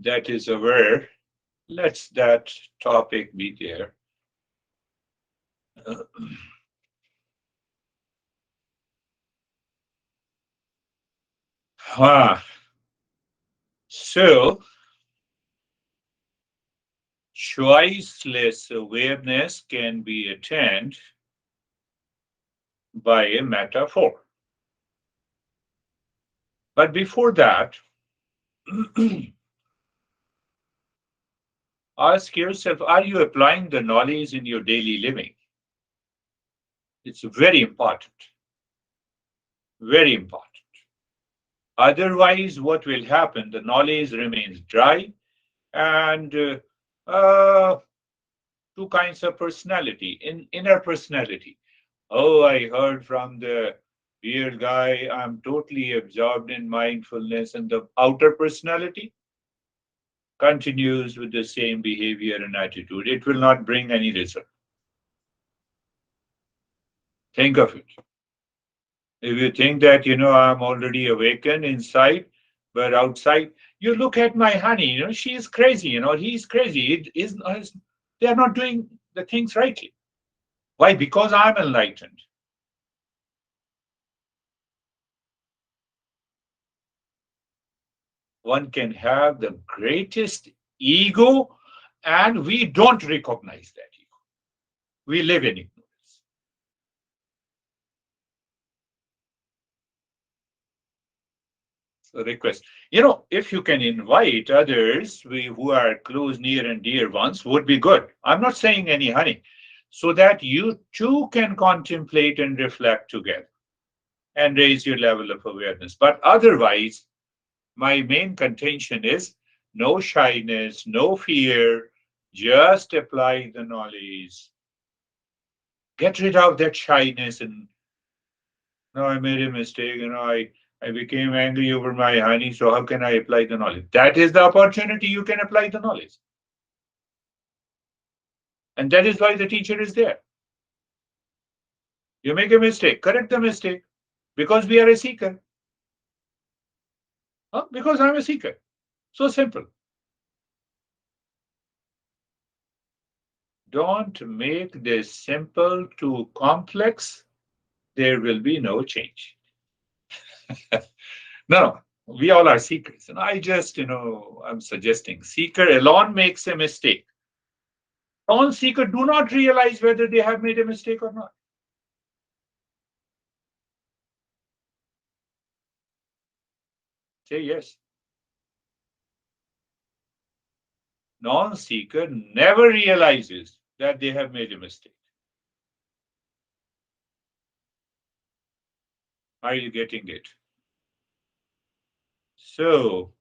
that is aware, let's that topic be there. Ah, so, choiceless awareness can be attained by a metaphor. But before that, ask yourself, are you applying the knowledge in your daily living? It's very important, very important. Otherwise, what will happen? The knowledge remains dry and two kinds of personality. In inner personality, oh, I heard from the weird guy, I'm totally absorbed in mindfulness, and the outer personality continues with the same behavior and attitude. It will not bring any result. Think of it. If you think that, I'm already awakened inside, but outside, you look at my honey, she is crazy, he's crazy. They are not doing the things rightly. Why? Because I'm enlightened. One can have the greatest ego, and we don't recognize that ego. We live in ignorance. So request, if you can invite others who are close, near, and dear ones, would be good. I'm not saying any honey, so that you too can contemplate and reflect together and raise your level of awareness. But otherwise, my main contention is no shyness, no fear, just apply the knowledge. Get rid of that shyness and no, I made a mistake, I became angry over my honey, so how can I apply the knowledge? That is the opportunity you can apply the knowledge. And that is why the teacher is there. You make a mistake, correct the mistake, because we are a seeker. Huh? Because I'm a seeker. So simple. Don't make this simple too complex. There will be no change. No, we all are seekers. And I just, I'm suggesting seeker alone makes a mistake. Non-seeker do not realize whether they have made a mistake or not. Say yes. Non-seeker never realizes that they have made a mistake. Are you getting it? So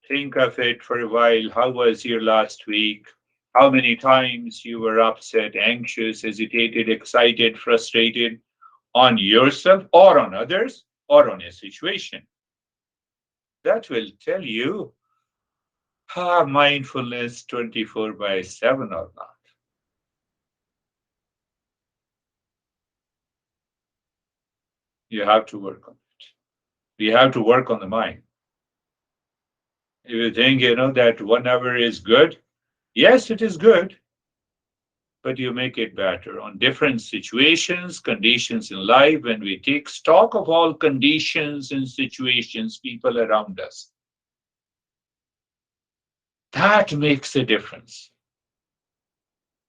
think of it for a while. How was your last week? How many times you were upset, anxious, hesitated, excited, frustrated on yourself or on others or on a situation? That will tell you mindfulness 24 by 7 or not. You have to work on it. We have to work on the mind. If you think, that 1 hour is good, yes, it is good, but you make it better on different situations, conditions in life. When we take stock of all conditions and situations, people around us, that makes a difference.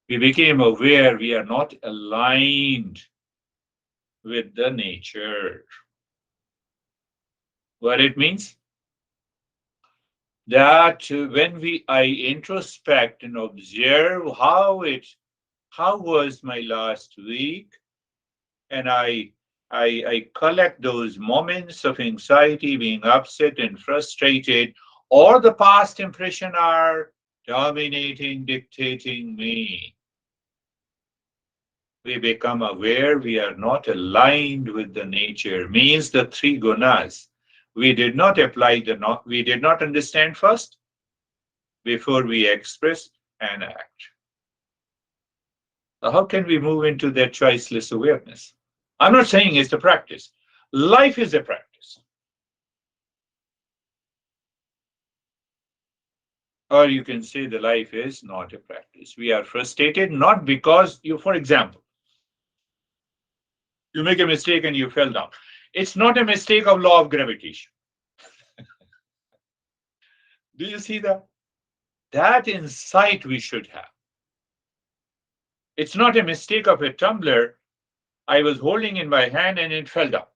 We became aware we are not aligned with the nature. What it means? That when I introspect and observe how was my last week, and I collect those moments of anxiety, being upset and frustrated, or the past impression are dominating, dictating me. We become aware we are not aligned with the nature, means the three gunas. We did not we did not understand first before we express and act. So how can we move into that choiceless awareness? I'm not saying it's a practice. Life is a practice. Or you can say the life is not a practice. We are frustrated not because you, for example, you make a mistake and you fell down. It's not a mistake of law of gravitation. Do you see that? That insight we should have. It's not a mistake of a tumbler I was holding in my hand and it fell down.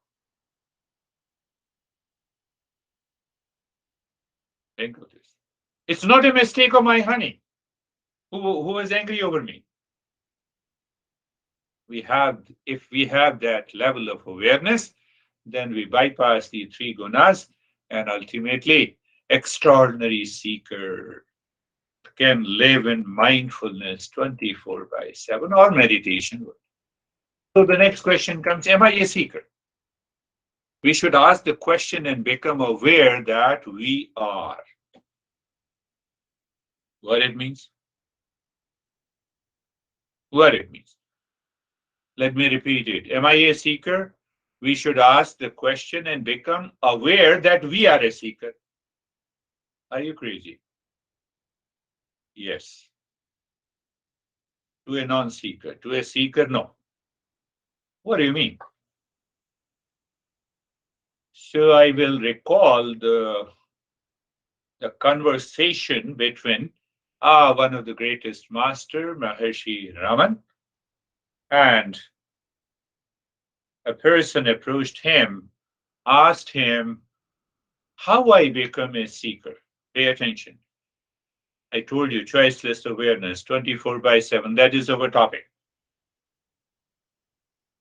Think of this. It's not a mistake of my honey who was angry over me. If we have that level of awareness, then we bypass the three gunas and ultimately extraordinary seeker can live in mindfulness 24 by 7 or meditation. So the next question comes, am I a seeker? We should ask the question and become aware that we are. What it means? What it means. Let me repeat it. Am I a seeker? We should ask the question and become aware that we are a seeker. Are you crazy? Yes. To a non-seeker. To a seeker, no. What do you mean? So I will recall the conversation between one of the greatest master, Maharishi Raman, and a person approached him, asked him, how I become a seeker. Pay attention. I told you, choiceless awareness, 24 by 7, that is our topic.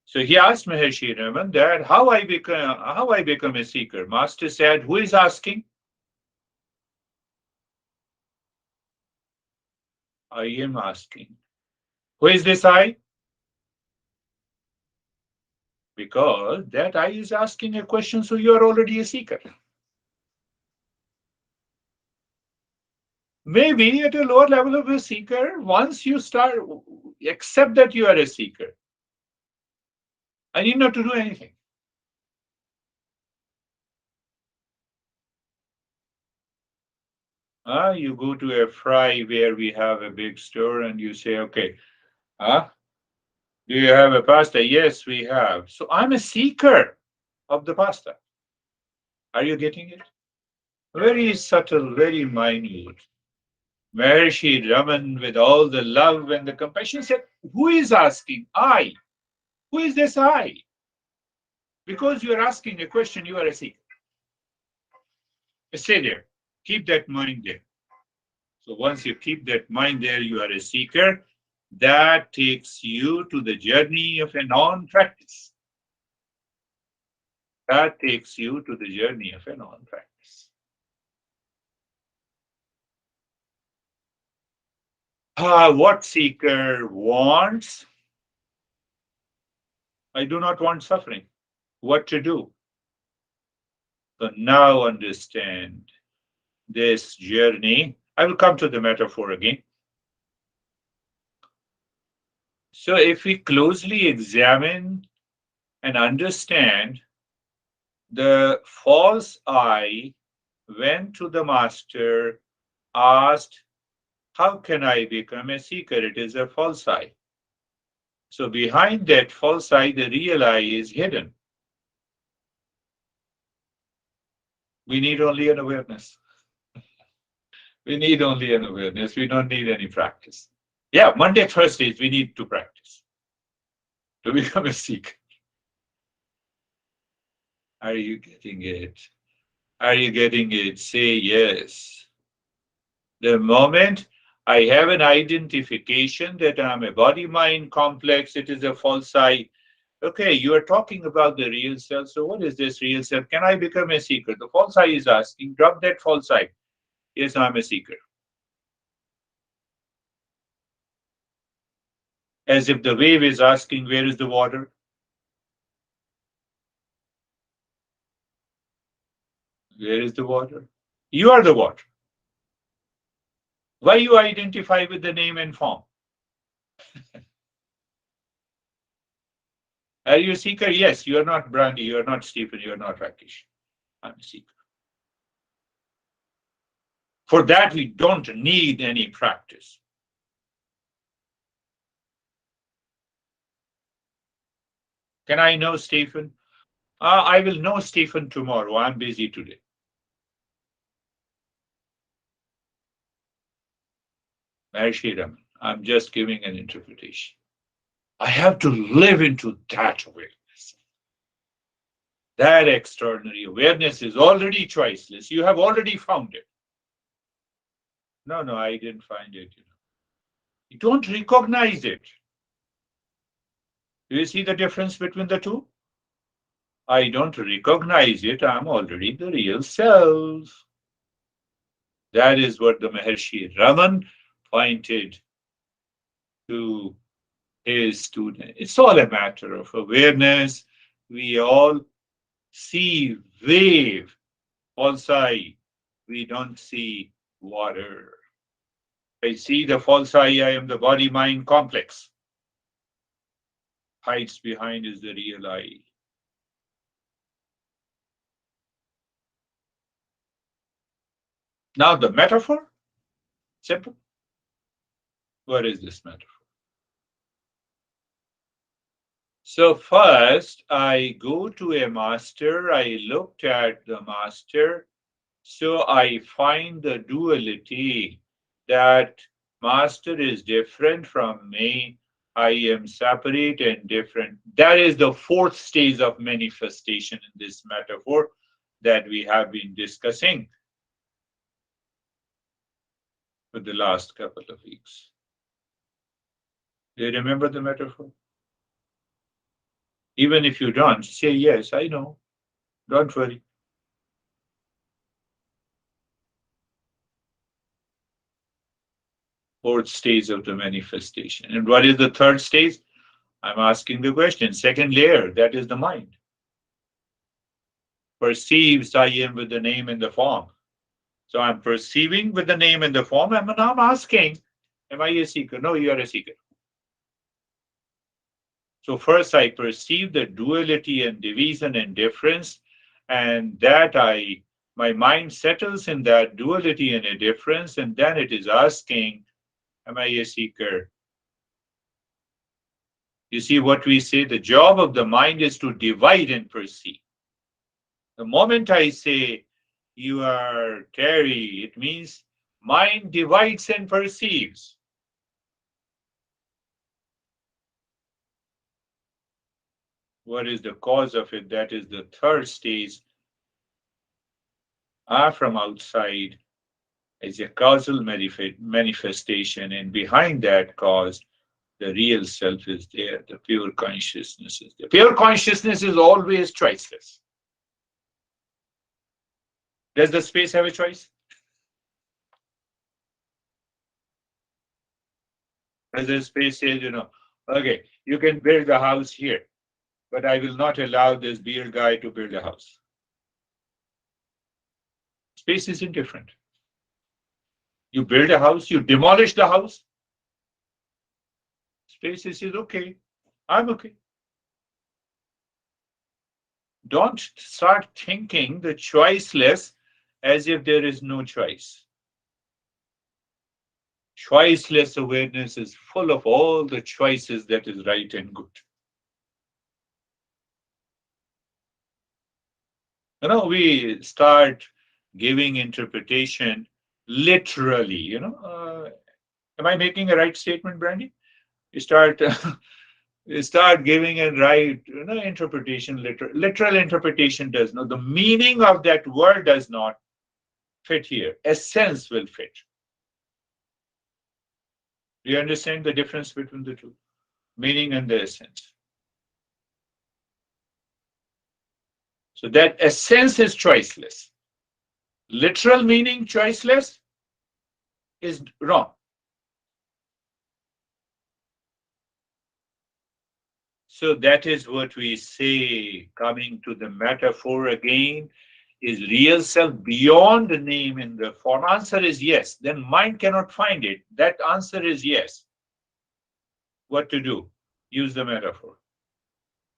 So he asked Maharishi Raman that how I become a seeker. Master said, who is asking? I am asking. Who is this I? Because that I is asking a question, so you are already a seeker. Maybe at a lower level of a seeker, once you start accept that you are a seeker, I need not to do anything. You go to a fry where we have a big store and you say, okay, do you have a pasta? Yes, we have. So I'm a seeker of the pasta. Are you getting it? Very subtle, very minute. Maharishi Raman, with all the love and the compassion, said, who is asking? I. Who is this I? Because you are asking a question, you are a seeker. Stay there. Keep that mind there. So once you keep that mind there, you are a seeker. That takes you to the journey of a non-practice. That takes you to the journey of a non-practice. What seeker wants? I do not want suffering. What to do? So now understand this journey. I will come to the metaphor again. So if we closely examine and understand, the false I went to the master, asked, how can I become a seeker? It is a false I. So behind that false I, the real I is hidden. We need only an awareness. We need only an awareness. We don't need any practice. Yeah, Monday, Thursdays, we need to practice to become a seeker. Are you getting it? Are you getting it? Say yes. The moment I have an identification that I'm a body mind complex, it is a false I. Okay, you are talking about the real self. So, what is this real self? Can I become a seeker? The false I is asking, drop that false I. Yes, I'm a seeker. As if the wave is asking, where is the water? Where is the water? You are the water. Why you identify with the name and form? Are you a seeker? Yes, you are not Brandy, you are not Stephen, you are not Rakesh. I'm a seeker. For that, we don't need any practice. Can I know Stephen? I will know Stephen tomorrow. I'm busy today. Maharishi Raman, I'm just giving an interpretation. I have to live into that awareness. That extraordinary awareness is already choiceless. You have already found it. No, no, I didn't find it. You don't recognize it. Do you see the difference between the two? I don't recognize it. I'm already the real self. That is what the Maharishi Raman pointed to his student. It's all a matter of awareness. We all see wave, false eye. We don't see water. I see the false eye. I am the body mind complex. Hides behind is the real eye. Now the metaphor, simple. What is this metaphor? So first I go to a master, I looked at the master, so I find the duality that master is different from me. I am separate and different. That is the fourth stage of manifestation in this metaphor that we have been discussing for the last couple of weeks. Do you remember the metaphor? Even if you don't, say, yes, I know. Don't worry. Fourth stage of the manifestation. And what is the third stage? I'm asking the question. Second layer, that is the mind. Perceives I am with the name and the form. So I'm perceiving with the name and the form, and I'm asking, am I a seeker? No, you are a seeker. So first I perceive the duality and division and difference, and that my mind settles in that duality and a difference, and then it is asking, am I a seeker? You see what we say, the job of the mind is to divide and perceive. The moment I say you are Terry, it means mind divides and perceives. What is the cause of it? That is the third stage. Are from outside is a causal manifestation, and behind that cause, the real self is there. The pure consciousness is there. Pure consciousness is always choiceless. Does the space have a choice? Does the space say, okay, you can build a house here, but I will not allow this beer guy to build a house. Space is indifferent. You build a house, you demolish the house. Space is okay. I'm okay. Don't start thinking the choiceless as if there is no choice. Choiceless awareness is full of all the choices that is right and good. We start giving interpretation literally. Am I making a right statement, Brandy? You start you start giving a right interpretation. Literal interpretation does not. The meaning of that word does not fit here. Essence will fit. Do you understand the difference between the two? Meaning and the essence. So that essence is choiceless. Literal meaning choiceless is wrong. So that is what we say, coming to the metaphor again, is real self beyond the name in the form? Answer is yes. Then mind cannot find it. That answer is yes. What to do? Use the metaphor.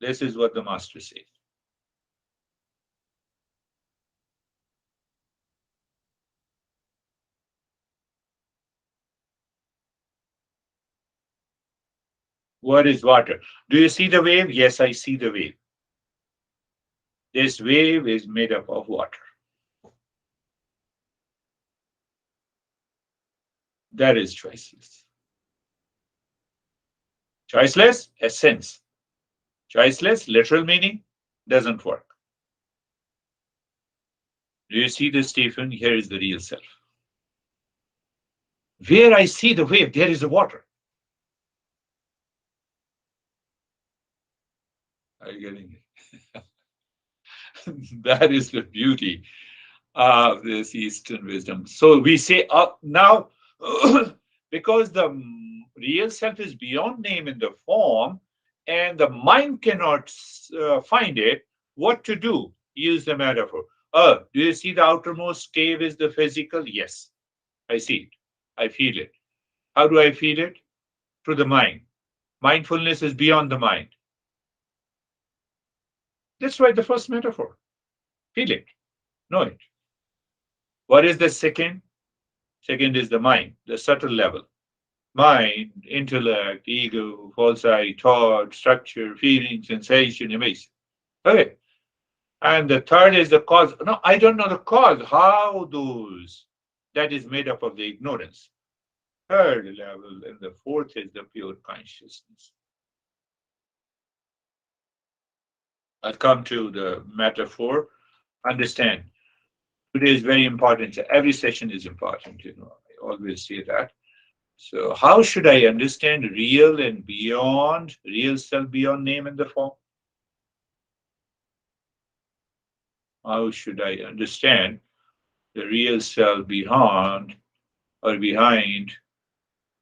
This is what the master says. What is water? Do you see the wave? Yes, I see the wave. This wave is made up of water. That is choiceless. Choiceless, essence. Choiceless, literal meaning, doesn't work. Do you see this, Stephen? Here is the real self. Where I see the wave, there is the water. Are you getting it? That is the beauty of this Eastern wisdom. So we say now, because the real self is beyond name in the form, and the mind cannot find it, what to do? Use the metaphor. Do you see the outermost cave is the physical? Yes, I see it. I feel it. How do I feel it? Through the mind. Mindfulness is beyond the mind. That's why the first metaphor. Feel it, know it. What is the second? Second is the mind, the subtle level. Mind, intellect, ego, false I, thought, structure, feeling, sensation, image. Okay. And the third is the cause. No, I don't know the cause. How those? That is made up of the ignorance. Third level, and the fourth is the pure consciousness. I'll come to the metaphor. Understand. Today is very important. Every session is important, I always say that. So, how should I understand real and beyond, real self beyond name and the form? How should I understand the real self beyond or behind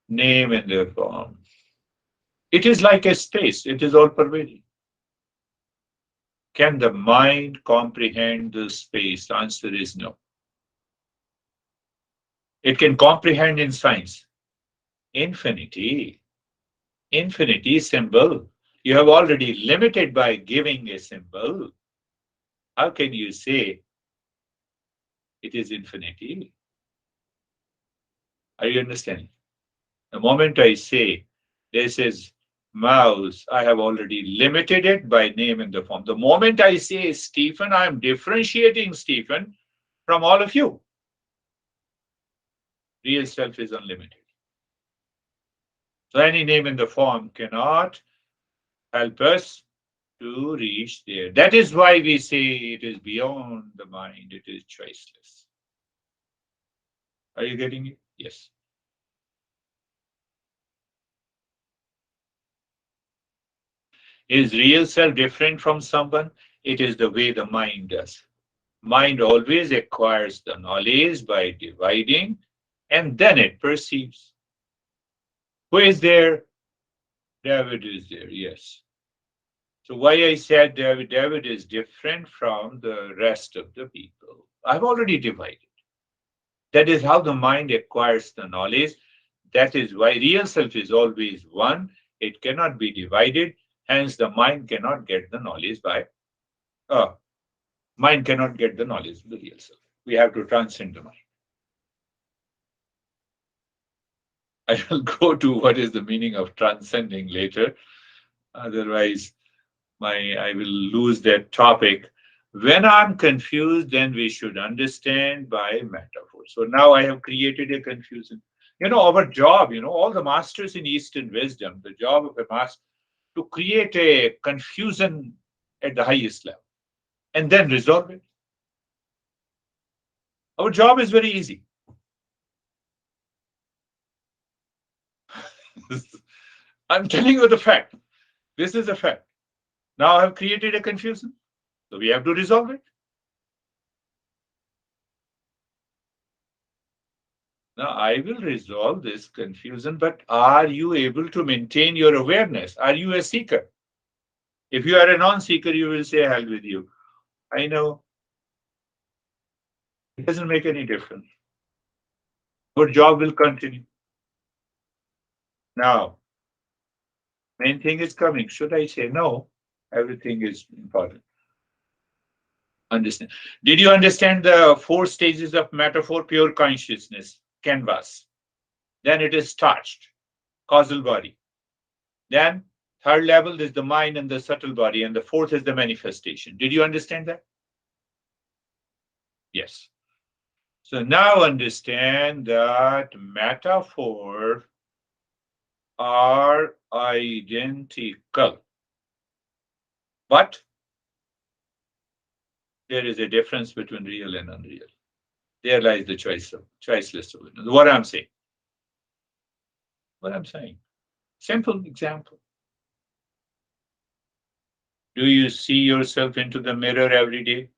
name and the form? It is like a space, it is all pervading. Can the mind comprehend the space? The answer is no. It can comprehend in science. Infinity. Infinity symbol. You have already limited by giving a symbol. How can you say it is infinity? Are you understanding? The moment I say this is mouse, I have already limited it by name and the form. The moment I say Stephen, I am differentiating Stephen from all of you. Real self is unlimited. So any name in the form cannot help us to reach there. That is why we say it is beyond the mind, it is choiceless. Are you getting it? Yes. Is real self different from someone? It is the way the mind does. Mind always acquires the knowledge by dividing and then it perceives. Who is there? David is there, yes. So why I said David is different from the rest of the people. I've already divided. That is how the mind acquires the knowledge. That is why real self is always one. It cannot be divided. Hence, the mind cannot get the knowledge by mind cannot get the knowledge of the real self. We have to transcend the mind. I will go to what is the meaning of transcending later. Otherwise, I will lose that topic. When I'm confused, then we should understand by metaphor. So now I have created a confusion. Our job, all the masters in Eastern wisdom, the job of a master to create a confusion at the highest level and then resolve it. Our job is very easy. I'm telling you the fact. This is a fact. Now I have created a confusion. So we have to resolve it. Now I will resolve this confusion, but are you able to maintain your awareness? Are you a seeker? If you are a non-seeker, you will say, hell with you. I know. It doesn't make any difference. Your job will continue. Now, main thing is coming. Should I say no? Everything is important. Understand. Did you understand the four stages of metaphor? Pure consciousness, canvas. Then it is touched, causal body. Then third level is the mind and the subtle body, and the fourth is the manifestation. Did you understand that? Yes. So now understand that metaphor are identical, but there is a difference between real and unreal. There lies the choiceless awareness. What I'm saying. Simple example. Do you see yourself into the mirror every day?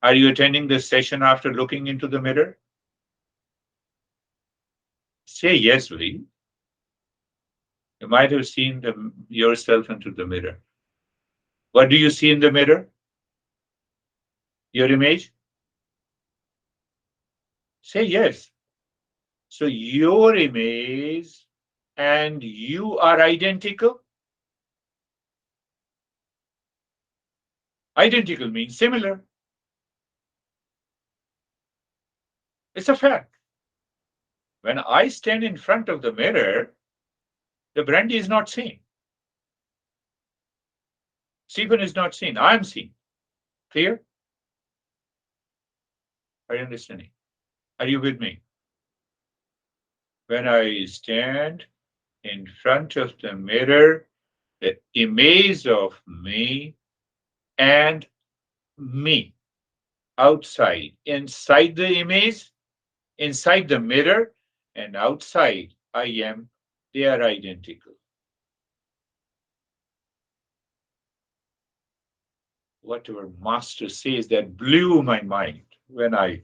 Are you attending the session after looking into the mirror? Say yes, Lee. You might have seen yourself into the mirror. What do you see in the mirror? Your image? Say yes. So your image and you are identical. Identical means similar. It's a fact. When I stand in front of the mirror, the brandy is not seen. Stephen is not seen. I'm seen. Clear? Are you understanding? Are you with me? When I stand in front of the mirror, the image of me and me outside, inside the image, inside the mirror, and outside I am, they are identical. Whatever master says that blew my mind when I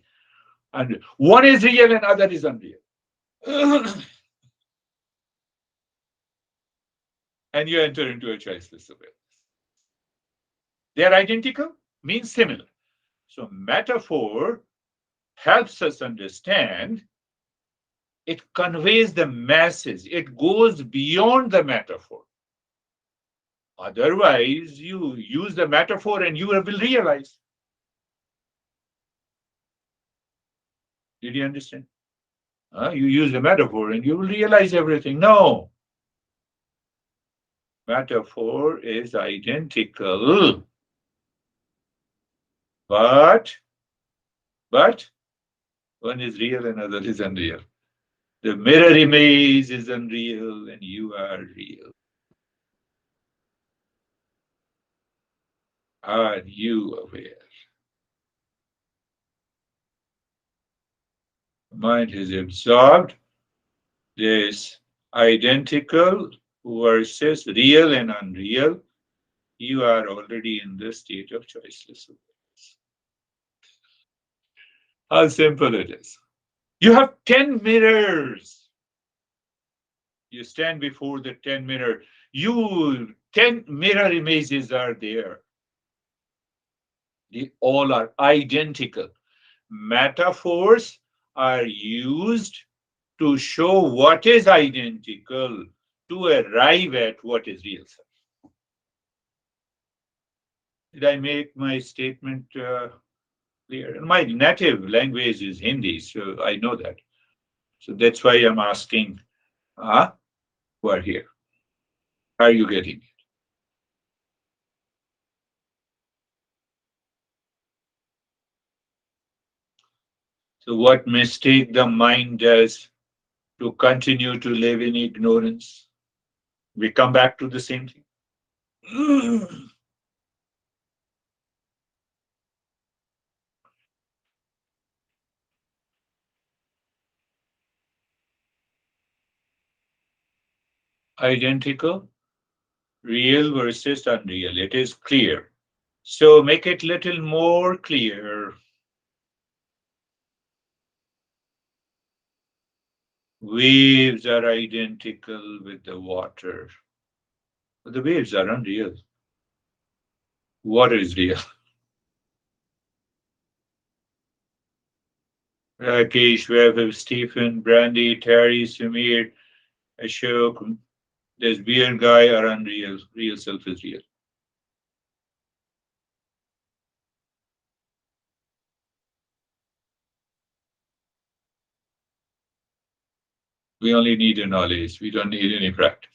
and one is real and other is unreal. And you enter into a choiceless awareness. They are identical, means similar. So metaphor helps us understand, it conveys the message, it goes beyond the metaphor. Otherwise, you use the metaphor and you will realize. Did you understand? You use the metaphor and you will realize everything. No, metaphor is identical, but but one is real and other is unreal. The mirror image is unreal and you are real. Are you aware? Mind is absorbed this identical versus real and unreal. You are already in the state of choiceless awareness. How simple it is. You have 10 mirrors. You stand before the 10 mirror. You 10 mirror images are there. They all are identical. Metaphors are used to show what is identical to arrive at what is real self. Did I make my statement clear? My native language is Hindi, so I know that. So that's why I'm asking, who are here? Are you getting it? So, what mistake the mind does to continue to live in ignorance? We come back to the same thing. Identical, real versus unreal. It is clear. So, make it little more clear. Waves are identical with the water. But the waves are unreal. Water is real. Rakesh, Vaibhav, Stephen, Brandy, Terry, Sumir, Ashok, this weird guy are unreal. Real self is real. We only need a knowledge. We don't need any practice.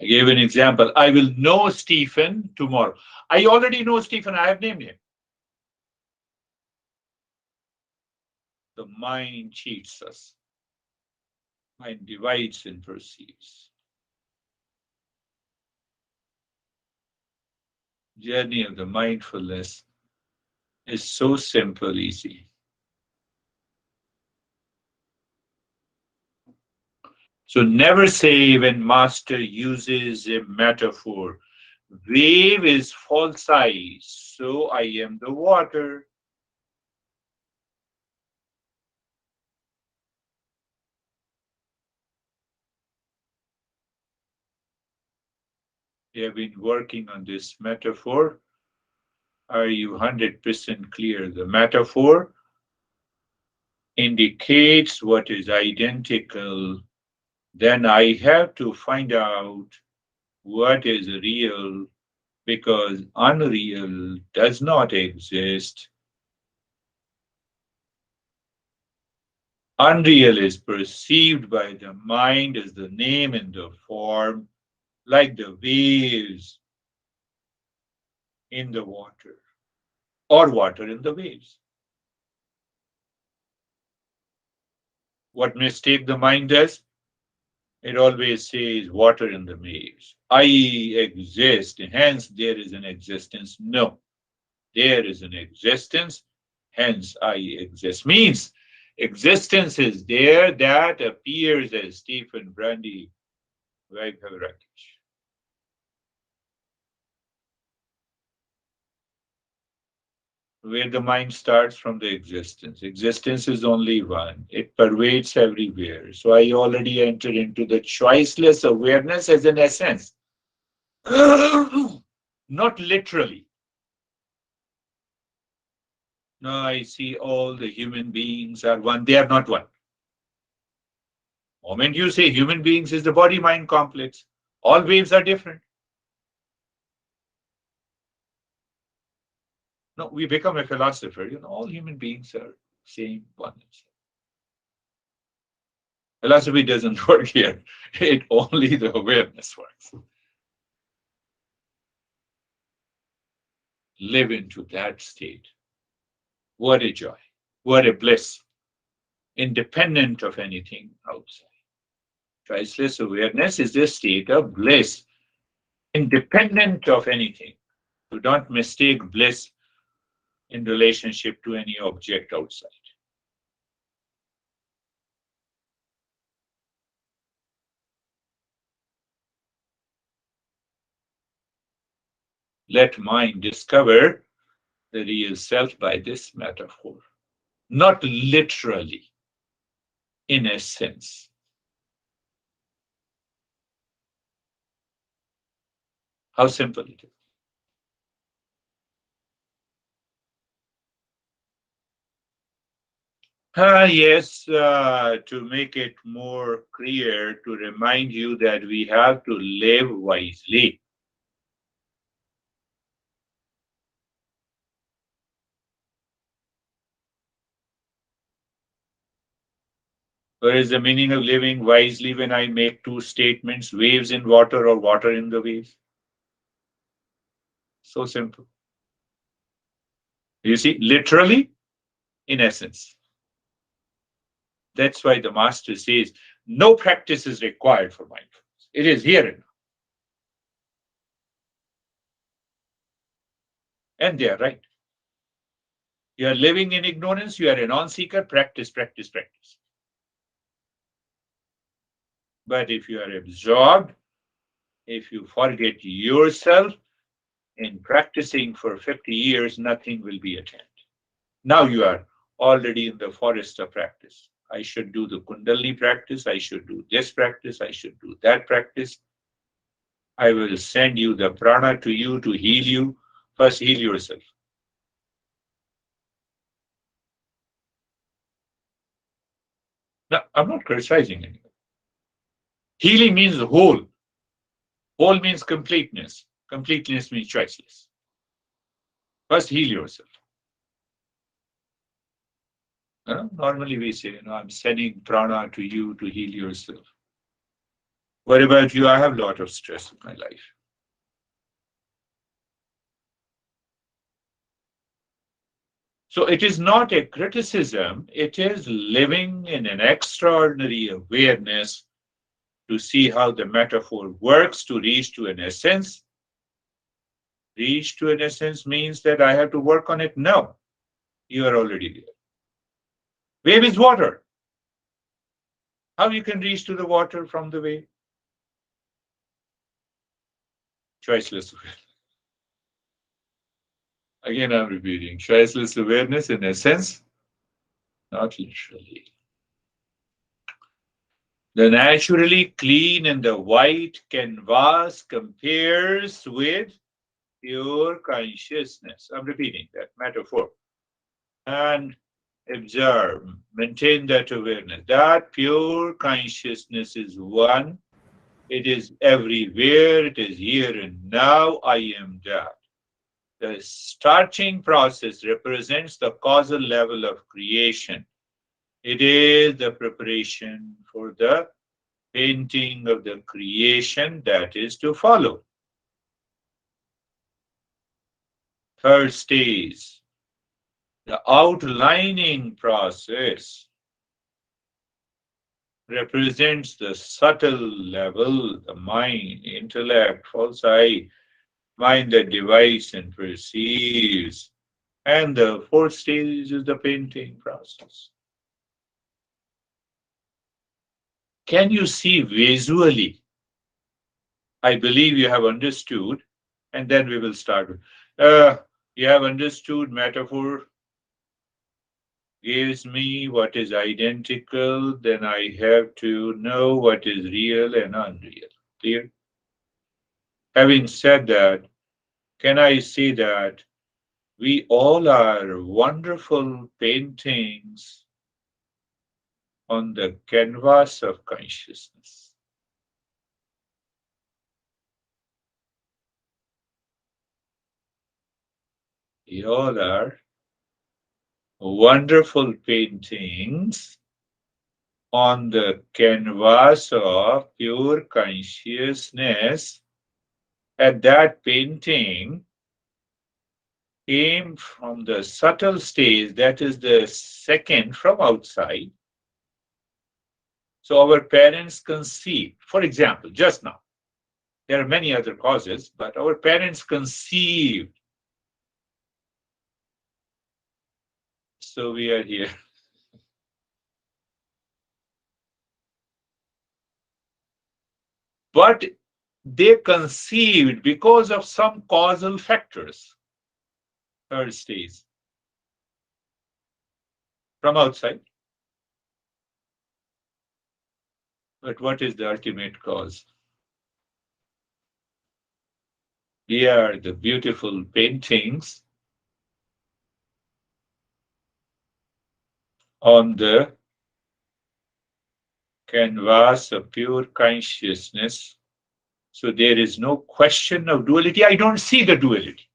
I gave an example. I will know Stephen tomorrow. I already know Stephen. I have named him. The mind cheats us. Mind divides and perceives. Journey of the mindfulness is so simple, easy. So never say when master uses a metaphor, wave is false ice, so I am the water. You have been working on this metaphor. Are you 100% clear? The metaphor indicates what is identical. Then I have to find out what is real because unreal does not exist. Unreal is perceived by the mind as the name and the form, like the waves in the water or water in the waves. What mistake the mind does? It always says water in the waves. I exist, hence there is an existence. No, there is an existence, hence I exist. Means existence is there that appears as Stephen Brandy Vaibhav. Where the mind starts from the existence. Existence is only one, it pervades everywhere. So I already entered into the choiceless awareness as an essence, not literally. No, I see all the human beings are one, they are not one. Moment you say human beings is the body mind complex, all waves are different. No, we become a philosopher, all human beings are same one. Philosophy doesn't work here. It only the awareness works. Live into that state. What a joy. What a bliss. Independent of anything outside. Choiceless awareness is a state of bliss, independent of anything. Do not mistake bliss in relationship to any object outside. Let mind discover the real self by this metaphor, not literally, in a sense. How simple it is. Yes, to make it more clear, to remind you that we have to live wisely. What is the meaning of living wisely when I make two statements, waves in water or water in the waves? So simple. You see, literally, in essence. That's why the master says no practice is required for mindfulness. It is here and now. And they are right. You are living in ignorance, you are a non seeker, practice, practice, practice. But if you are absorbed, if you forget yourself in practicing for 50 years, nothing will be attained. Now you are already in the forest of practice. I should do the kundalini practice. I should do this practice. I should do that practice. I will send you the prana to you to heal you. First, heal yourself. Now, I'm not criticizing anyone. Healing means whole. Whole means completeness. Completeness means choiceless. First, heal yourself. Normally, we say, I'm sending prana to you to heal yourself. What about you? I have a lot of stress in my life. So it is not a criticism, it is living in an extraordinary awareness to see how the metaphor works to reach to an essence. Reach to an essence means that I have to work on it. No, you are already there. Wave is water. How you can reach to the water from the wave? Choiceless awareness. Again, I'm repeating choiceless awareness in essence, not literally. The naturally clean and the white canvas compares with pure consciousness. I'm repeating that metaphor. And observe, maintain that awareness. That pure consciousness is one. It is everywhere. It is here and now. I am that. The starting process represents the causal level of creation. It is the preparation for the painting of the creation that is to follow. Third stage, the outlining process represents the subtle level, the mind, intellect, false I, mind that divides and perceives. And the fourth stage is the painting process. Can you see visually? I believe you have understood, and then we will start. You have understood metaphor gives me what is identical, then I have to know what is real and unreal. Clear? Having said that, can I say that we all are wonderful paintings on the canvas of consciousness? We all are wonderful paintings on the canvas of pure consciousness. And that painting came from the subtle stage, that is the second from outside. So our parents conceived, for example, just now, there are many other causes, but our parents conceived. So we are here. But they conceived because of some causal factors, third stage, from outside. But what is the ultimate cause? We are the beautiful paintings on the canvas of pure consciousness. So there is no question of duality. I don't see the duality.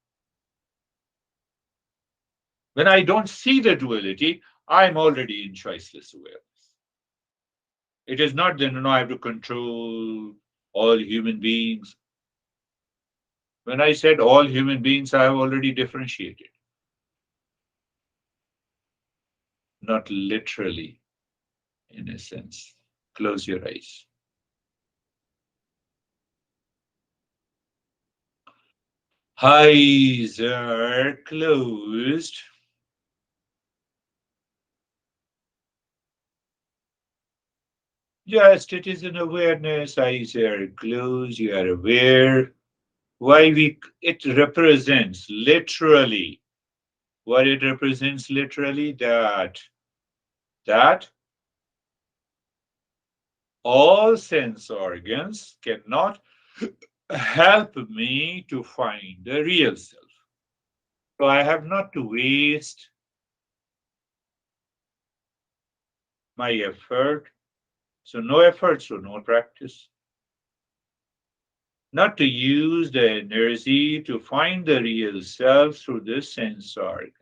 When I don't see the duality, I'm already in choiceless awareness. It is not that I have to control all human beings. When I said all human beings, I have already differentiated. Not literally, in a sense. Close your eyes. Eyes are closed. Just it is an awareness. Eyes are closed. You are aware. Why we it represents literally what it represents literally that all sense organs cannot help me to find the real self. So I have not to waste my effort. So no effort, so no practice. Not to use the energy to find the real self through this sense organ.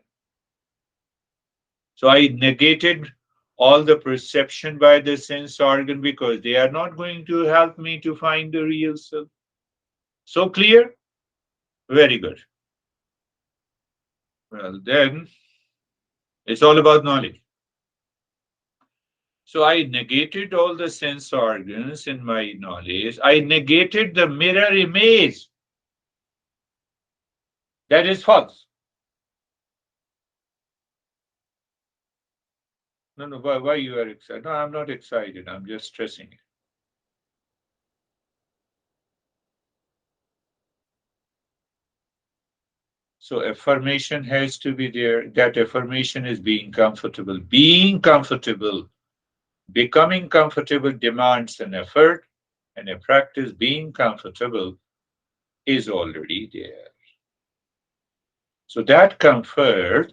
So I negated all the perception by the sense organ, because they are not going to help me to find the real self. So clear? Very good. Well, then it's all about knowledge. So I negated all the sense organs in my knowledge. I negated the mirror image. That is false. No, no, why you are excited? No, I'm not excited. I'm just stressing it. So affirmation has to be there. That affirmation is being comfortable. Being comfortable, becoming comfortable demands an effort, and a practice being comfortable is already there. So that comfort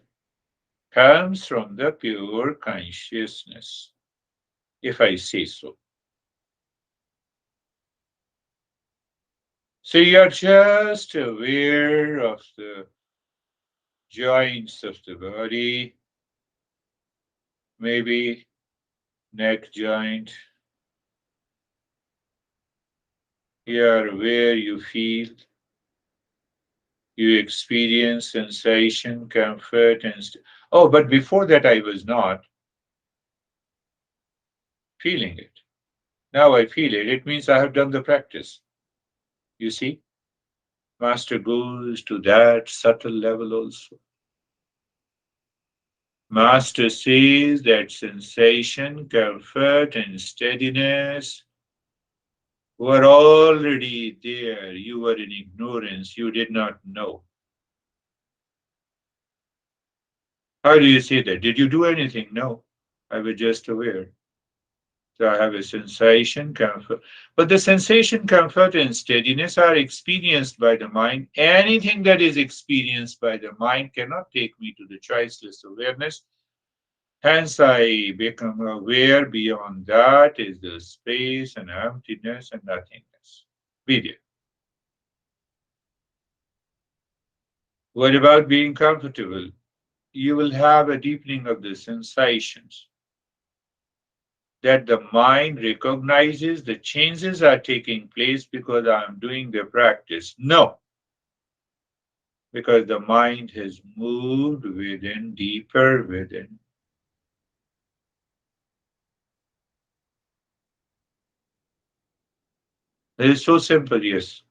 comes from the pure consciousness, if I say so. So you're just aware of the joints of the body, maybe neck joint. You're aware you feel, you experience sensation, comfort, and oh, but before that I was not feeling it. Now I feel it. It means I have done the practice. You see, Master goes to that subtle level also. Master sees that sensation, comfort, and steadiness were already there. You were in ignorance. You did not know. How do you say that? Did you do anything? No. I was just aware. So I have a sensation, comfort. But the sensation, comfort, and steadiness are experienced by the mind. Anything that is experienced by the mind cannot take me to the choiceless awareness. Hence, I become aware. Beyond that is the space and emptiness and nothingness. Be there. What about being comfortable? You will have a deepening of the sensations that the mind recognizes the changes are taking place because I'm doing the practice. No, because the mind has moved within, deeper within. It is so simple, yes.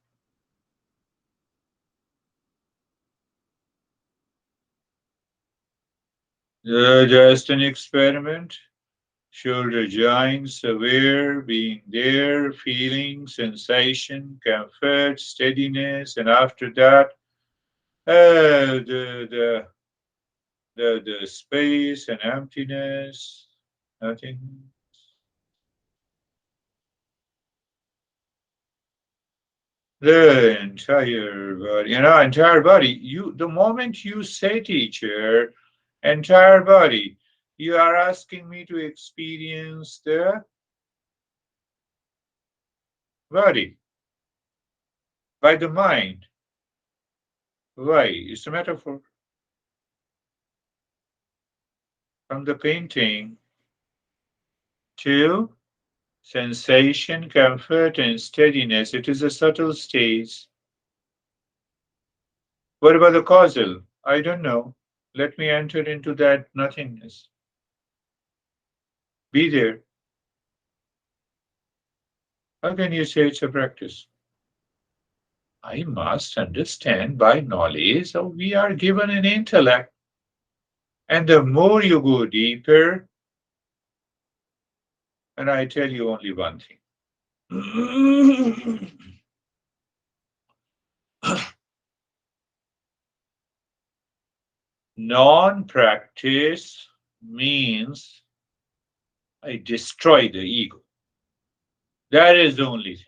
Just an experiment. Shoulder joints aware, being there, feeling, sensation, comfort, steadiness, and after that, the space and emptiness, nothing. The entire body, entire body. The moment you say, teacher, entire body, you are asking me to experience the body by the mind. Why? It's a metaphor. From the painting to sensation, comfort, and steadiness, it is a subtle stage. What about the causal? I don't know. Let me enter into that nothingness. Be there. How can you say it's a practice? I must understand by knowledge how we are given an intellect. And the more you go deeper, and I tell you only one thing. Non practice means I destroy the ego. That is the only thing.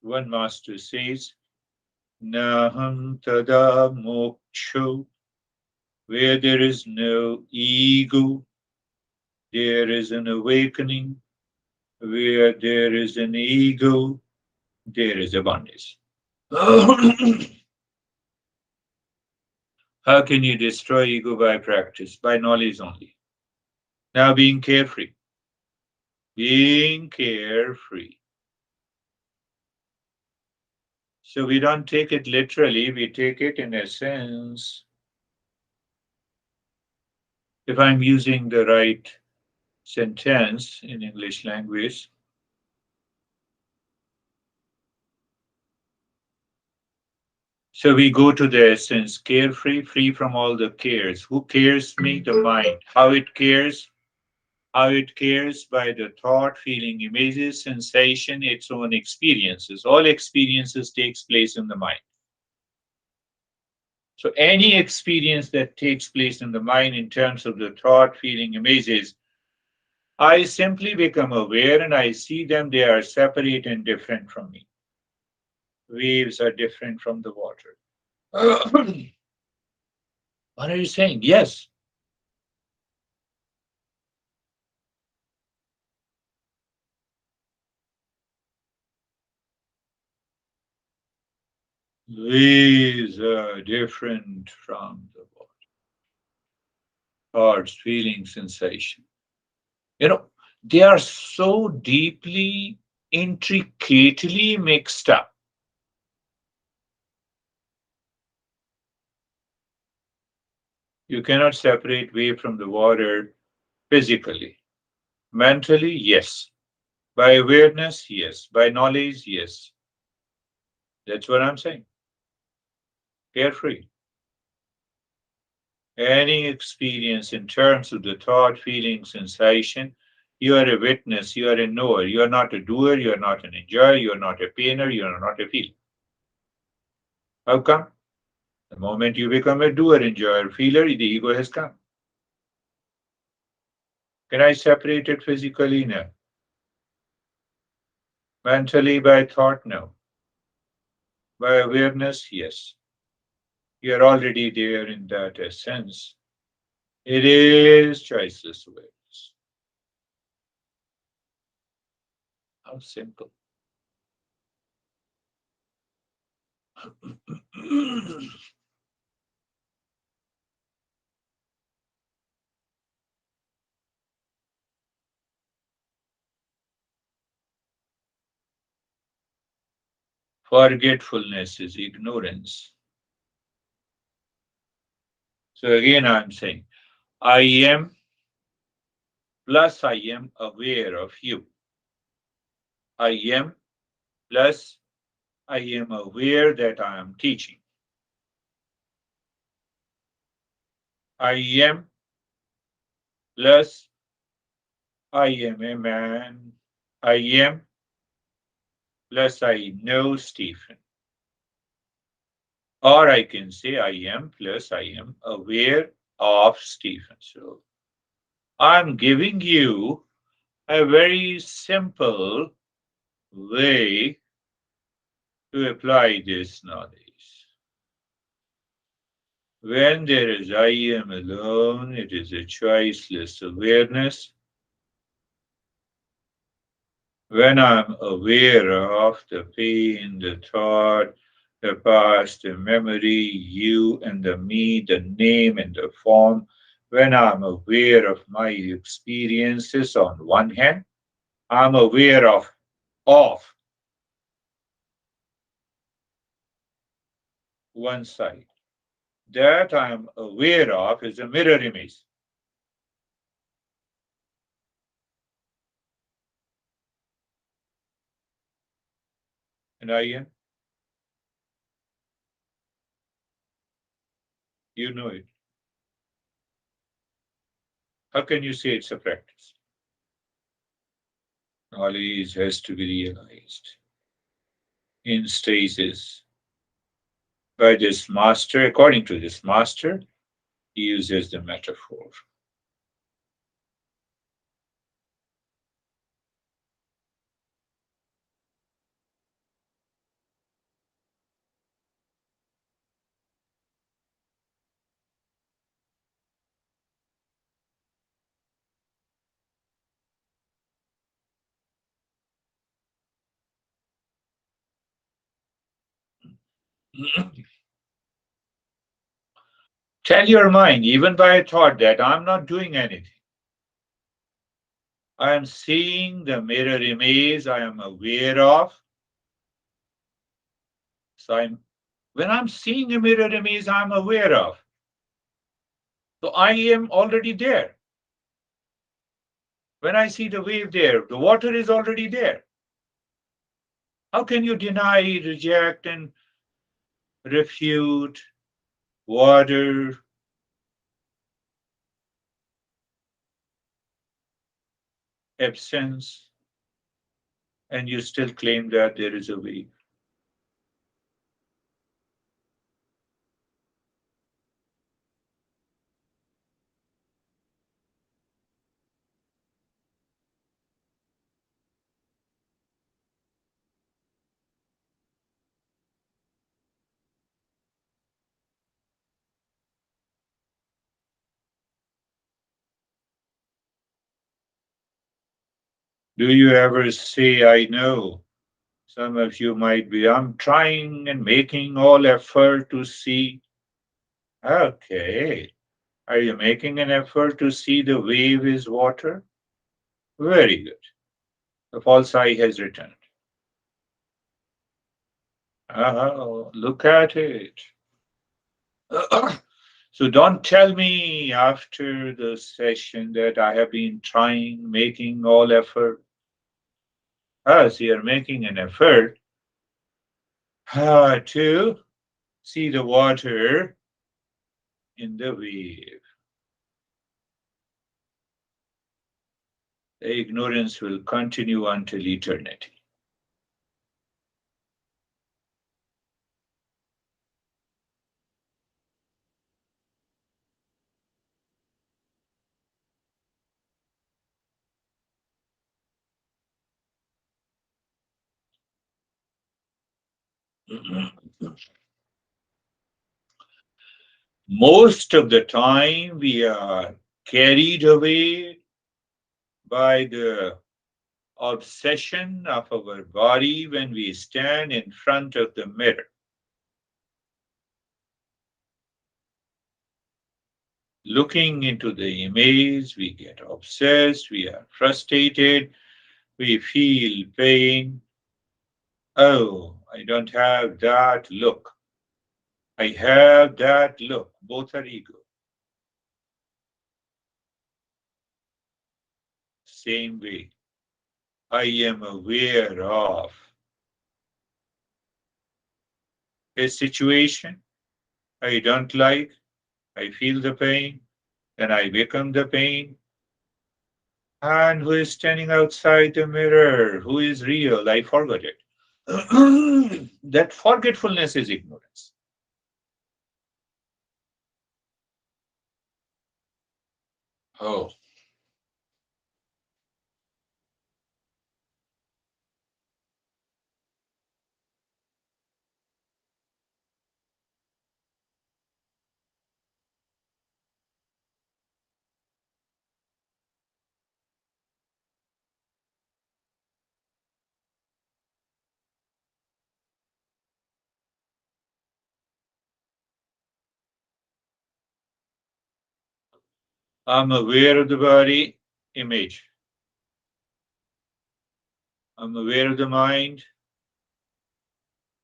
One master says, Naham tada moksho, where there is no ego, there is an awakening. Where there is an ego, there is a bondage. How can you destroy ego by practice? By knowledge only. Now being carefree. Being carefree. So we don't take it literally, we take it in a sense. If I'm using the right sentence in English language, so we go to the essence, carefree, free from all the cares. Who cares me? The mind. How it cares? How it cares by the thought, feeling, images, sensation, its own experiences. All experiences takes place in the mind. So any experience that takes place in the mind in terms of the thought, feeling, images, I simply become aware and I see them. They are separate and different from me. Waves are different from the water. What are you saying? Yes, waves are different from the water. Thoughts, feelings, sensation. You know, they are so deeply, intricately mixed up. You cannot separate wave from the water physically. Mentally, yes. By awareness, yes. By knowledge, yes. That's what I'm saying. Carefree. Any experience in terms of the thought, feeling, sensation, you are a witness, you are a knower. You are not a doer, you are not an enjoyer, you are not a painer, you are not a feeler. How come? The moment you become a doer, enjoyer, feeler, the ego has come. Can I separate it physically? No. Mentally by thought? No. By awareness? Yes. You are already there in that essence. It is choiceless awareness. How simple. Forgetfulness is ignorance. So again, I'm saying, I am plus I am aware of you. I am plus I am aware that I am teaching. I am plus I am a man. I am plus I know Stephen. Or I can say I am plus I am aware of Stephen. So I'm giving you a very simple way to apply this knowledge. When there is I am alone, it is a choiceless awareness. When I'm aware of the pain, the thought, the past, the memory, you and the me, the name and the form, when I'm aware of my experiences on one hand, I'm aware of one side. That I'm aware of is a mirror image. And I am, you know it. How can you say it's a practice? Knowledge has to be realized in stages by this master. According to this master, he uses the metaphor. Tell your mind, even by a thought, that I'm not doing anything. I am seeing the mirror image I am aware of. So when I'm seeing a mirror image I'm aware of, so I am already there. When I see the wave there, the water is already there. How can you deny, reject, and refute water, absence, and you still claim that there is a wave? Do you ever say, I know? Some of you might be, I'm trying and making all effort to see. Okay. Are you making an effort to see the wave is water? Very good. The false eye has returned. Look at it. So don't tell me after the session that I have been trying, making all effort. As you're making an effort to see the water in the wave. The ignorance will continue until eternity. Most of the time, we are carried away by the obsession of our body when we stand in front of the mirror. Looking into the image, we get obsessed, we are frustrated, we feel pain. Oh, I don't have that look. I have that look. Both are ego. Same way. I am aware of a situation I don't like. I feel the pain. Then I become the pain. And who is standing outside the mirror? Who is real? I forgot it. That forgetfulness is ignorance. Oh, I'm aware of the body image. I'm aware of the mind.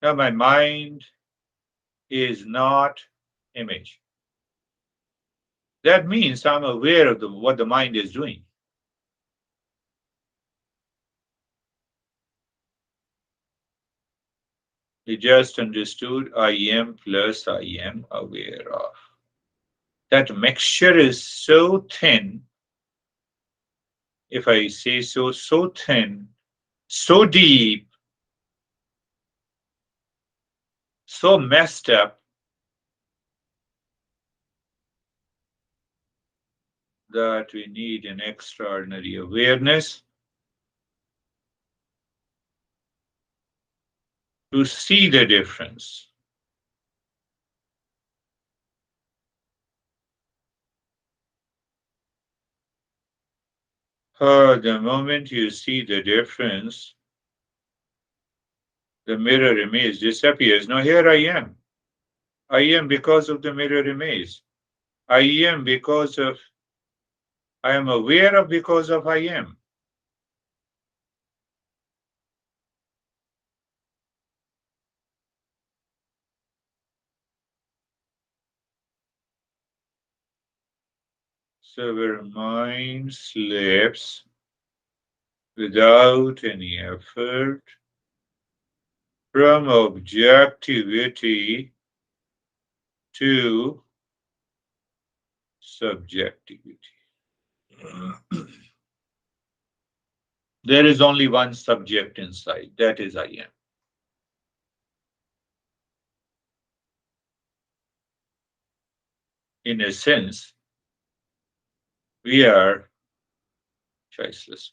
Now, my mind is not image. That means I'm aware of what the mind is doing. You just understood I am plus I am aware of. That mixture is so thin, if I say so, so thin, so deep, so messed up that we need an extraordinary awareness to see the difference. The moment you see the difference, the mirror image disappears. Now, here I am. I am because of the mirror image. I am because of, I am aware of because of I am. So our mind slips without any effort from objectivity to subjectivity. There is only one subject inside, that is I am. In a sense, we are choiceless.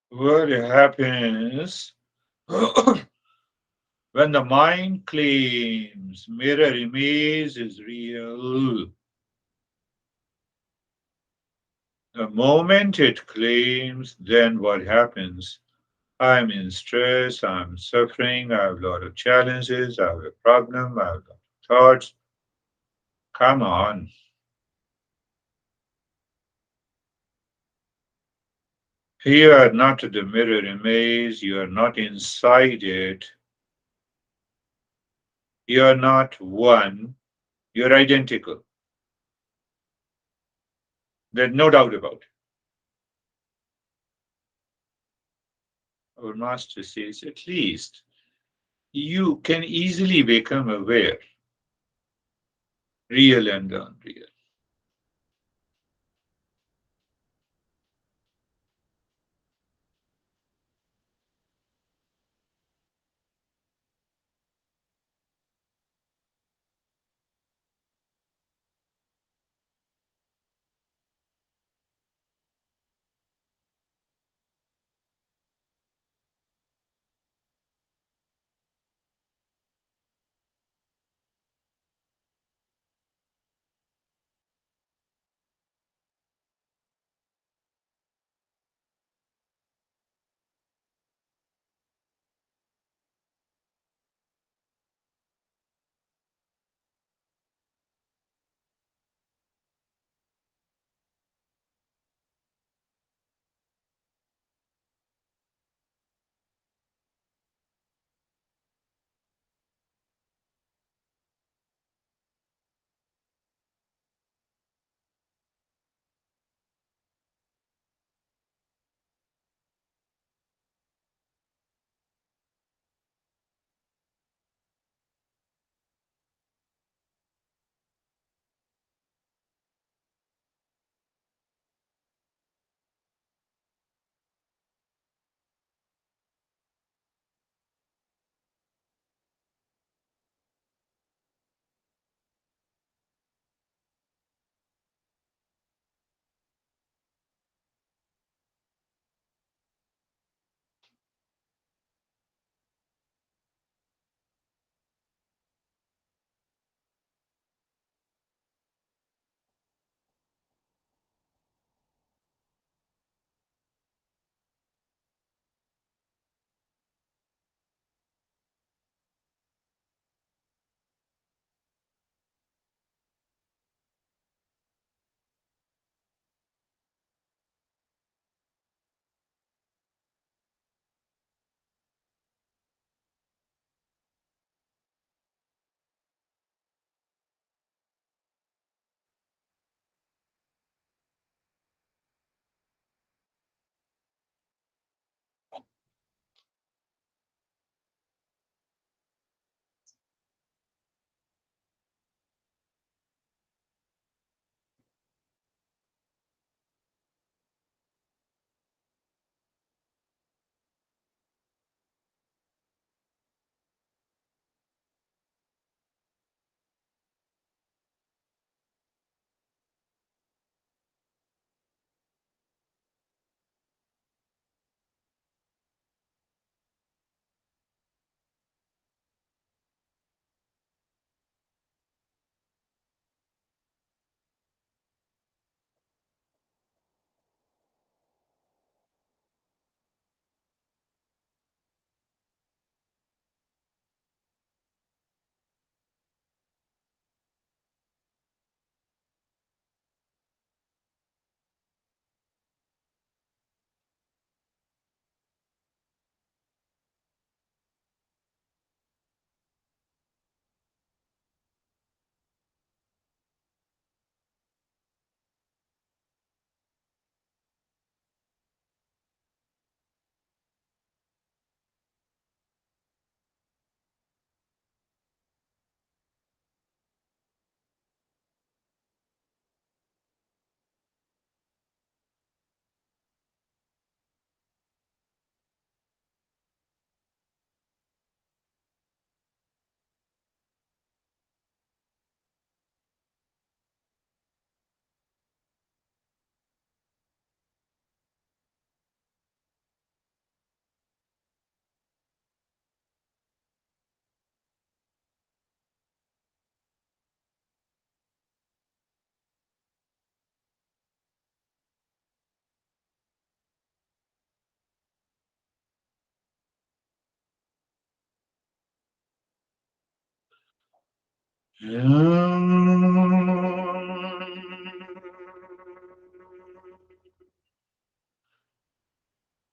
What happens when the mind claims mirror image is real? The moment it claims, then what happens? I'm in stress, I'm suffering, I have a lot of challenges, I have a problem, I have a lot of thoughts. Come on. You are not the mirror image, you are not inside it, you are not one, you're identical. There's no doubt about it. Our master says, at least you can easily become aware, real and unreal.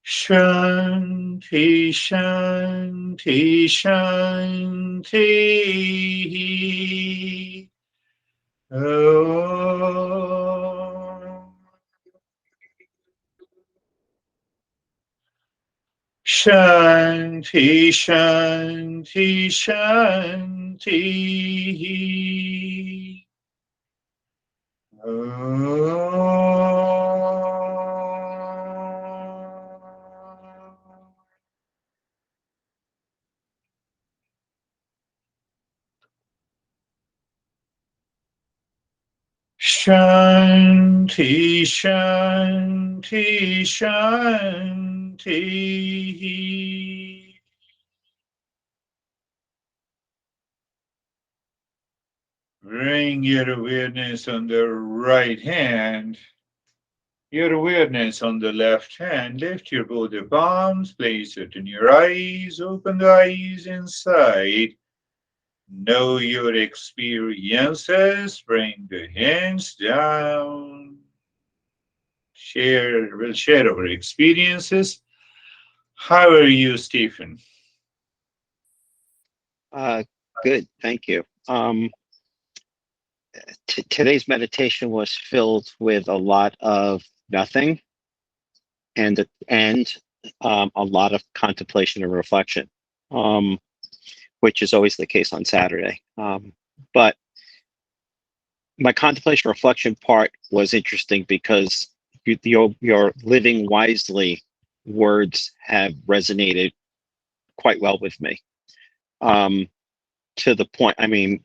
Shanti, Shanti, Shanti. Om. Shanti, Shanti, Shanti. Om. Shanti, Shanti, Shanti. Bring your awareness on the right hand, your awareness on the left hand. Lift your both your palms, place it in your eyes, open the eyes inside. Know your experiences, bring the hands down. We'll share our experiences. How are you, Stephen? Uh, Good, thank you. Today's meditation was filled with a lot of nothing and a lot of contemplation and reflection, which is always the case on Saturday. But my contemplation reflection part was interesting because your living wisely words have resonated quite well with me. To the point, I mean,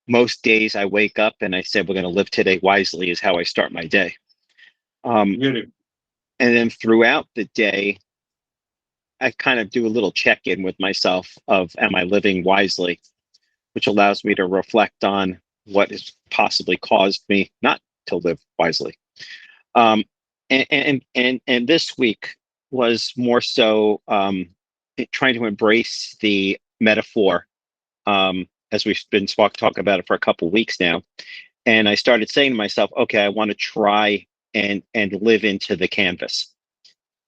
most days I wake up and I say, we're going to live today wisely, is how I start my day. Beautiful. And then throughout the day, I kind of do a little check in with myself of, am I living wisely? Which allows me to reflect on what has possibly caused me not to live wisely. Um, and this week was more so trying to embrace the metaphor, as we've been talking about it for a couple of weeks now. And I started saying to myself, okay, I want to try and live into the canvas.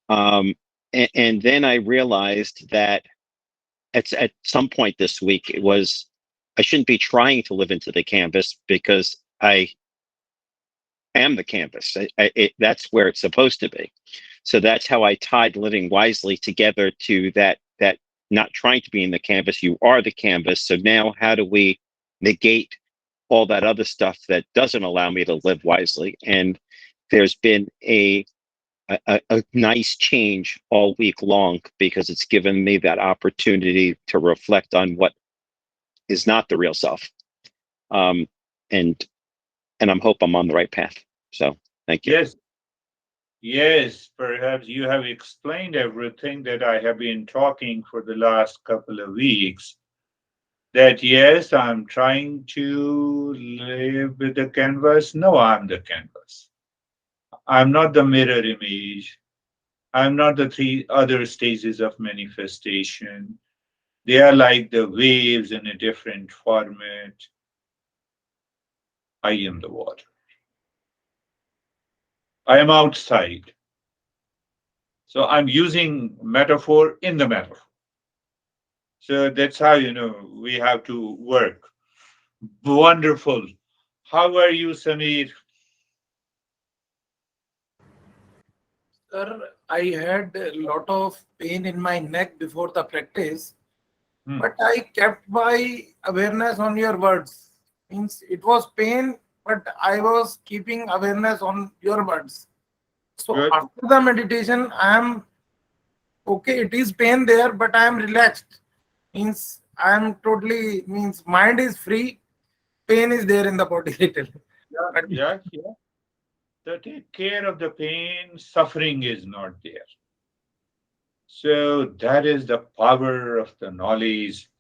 And then I realized that at some point this week, I shouldn't be trying to live into the canvas because I am the canvas. That's where it's supposed to be. So that's how I tied living wisely together to that not trying to be in the canvas. You are the canvas. So now how do we negate all that other stuff that doesn't allow me to live wisely? And there's been a nice change all week long because it's given me that opportunity to reflect on what is not the real self. Um, and and hope I'm on the right path. So thank you. Yes, yes, perhaps you have explained everything that I have been talking for the last couple of weeks. That yes, I'm trying to live with the canvas. No, I'm the canvas. I'm not the mirror image. I'm not the three other stages of manifestation. They are like the waves in a different format. I am the water. I am outside. So I'm using metaphor in the metaphor. So that's how, we have to work. Wonderful. How are you, Samir? Sir, I had a lot of pain in my neck before the practice, Hmm. but I kept my awareness on your words. Means it was pain, but I was keeping awareness on your words. So Good. after the meditation, I am okay. It is pain there, but I am relaxed. Means I am totally, means mind is free. Pain is there in the body little. Yeah, But yeah, yeah. So take care of the pain. Suffering is not there. So that is the power of the knowledge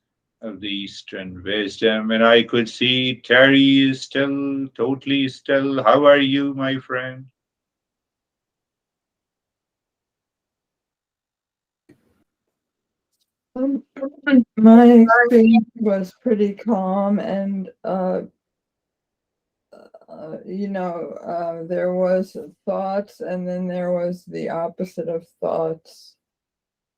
of the Eastern wisdom. And I could see Terry is still totally still. How are you, my friend? Um, my experience was pretty calm, and there was thoughts, and then there was the opposite of thoughts.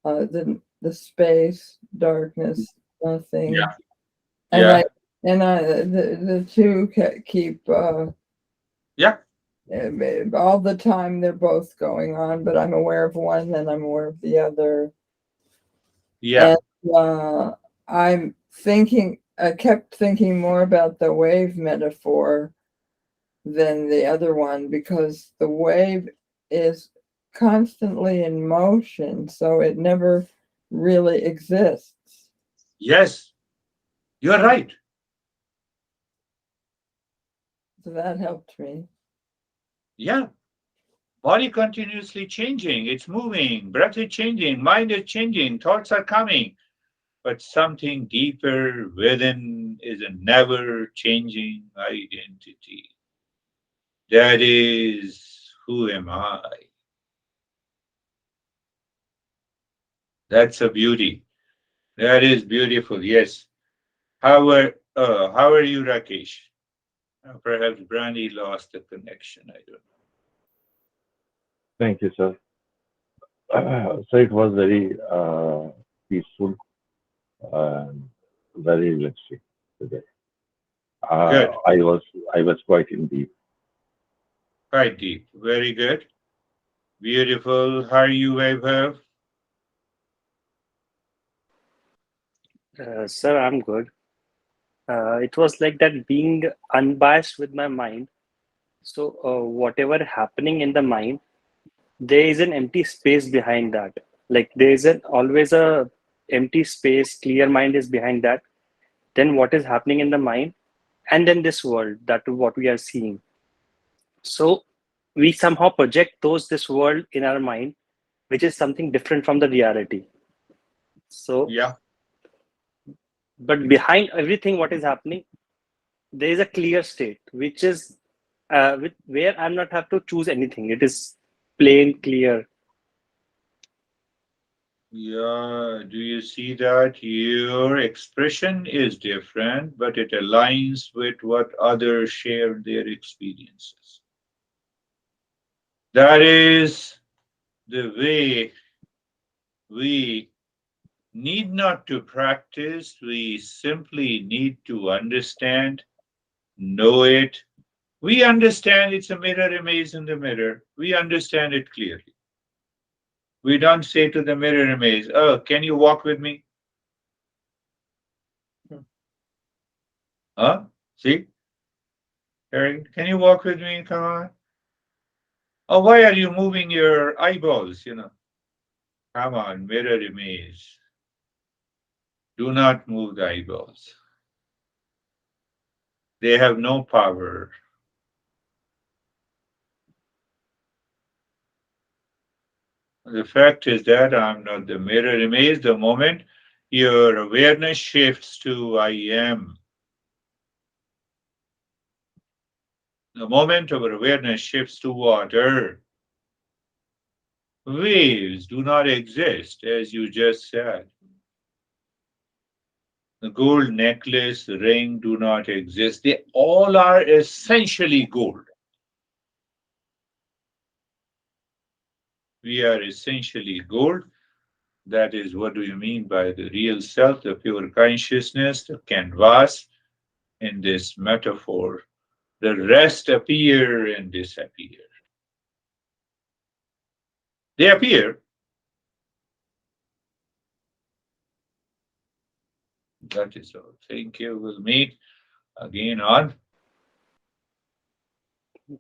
The space, darkness, nothing, Yeah. and Yeah. the two keep Yeah. all the time. They're both going on, but I'm aware of one, then I'm aware of the other. Yeah. And I kept thinking more about the wave metaphor than the other one, because the wave is constantly in motion, so it never really exists. Yes. You're right. So that helped me. Yeah. Body continuously changing. It's moving. Breath is changing. Mind is changing. Thoughts are coming. But something deeper within is a never changing identity. That is, who am I? That's a beauty. That is beautiful. Yes. How are you, Rakesh? Perhaps Brandy lost the connection. I don't Thank you, sir. So it was very peaceful and very relaxing today. know. Good. I was quite in deep. Quite deep. Very good. Beautiful. How are you, Vaibhav? Sir, I'm good. It was like that, being unbiased with my mind. So, whatever happening in the mind, there is an empty space behind that. Like there is always a empty space. Clear mind is behind that. Then what is happening in the mind, and then this world, that what we are seeing. So we somehow project this world in our mind, which is something different from the reality. So, Yeah. but behind everything, what is happening, there is a clear state, which is where I'm not have to choose anything. It is plain clear. Yeah. Do you see that your expression is different, but it aligns with what others share their experiences? That is the way we need not to practice. We simply need to understand, know it. We understand it's a mirror image in the mirror. We understand it clearly. We don't say to the mirror image, "Oh, can you walk with me?" Huh? See? Harry, can you walk with me? Come on. Oh, why are you moving your eyeballs? Come on, mirror image. Do not move the eyeballs. They have no power. The fact is that I'm not the mirror image. The moment your awareness shifts to I am, the moment our awareness shifts to water, waves do not exist, as you just said. The gold necklace, the ring do not exist. They all are essentially gold. We are essentially gold. That is, what do you mean by the real self, the pure consciousness, the canvas in this metaphor? The rest appear and disappear. They appear. That is all. Thank you. We'll meet again on.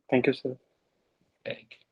Thank you, sir. Thank you.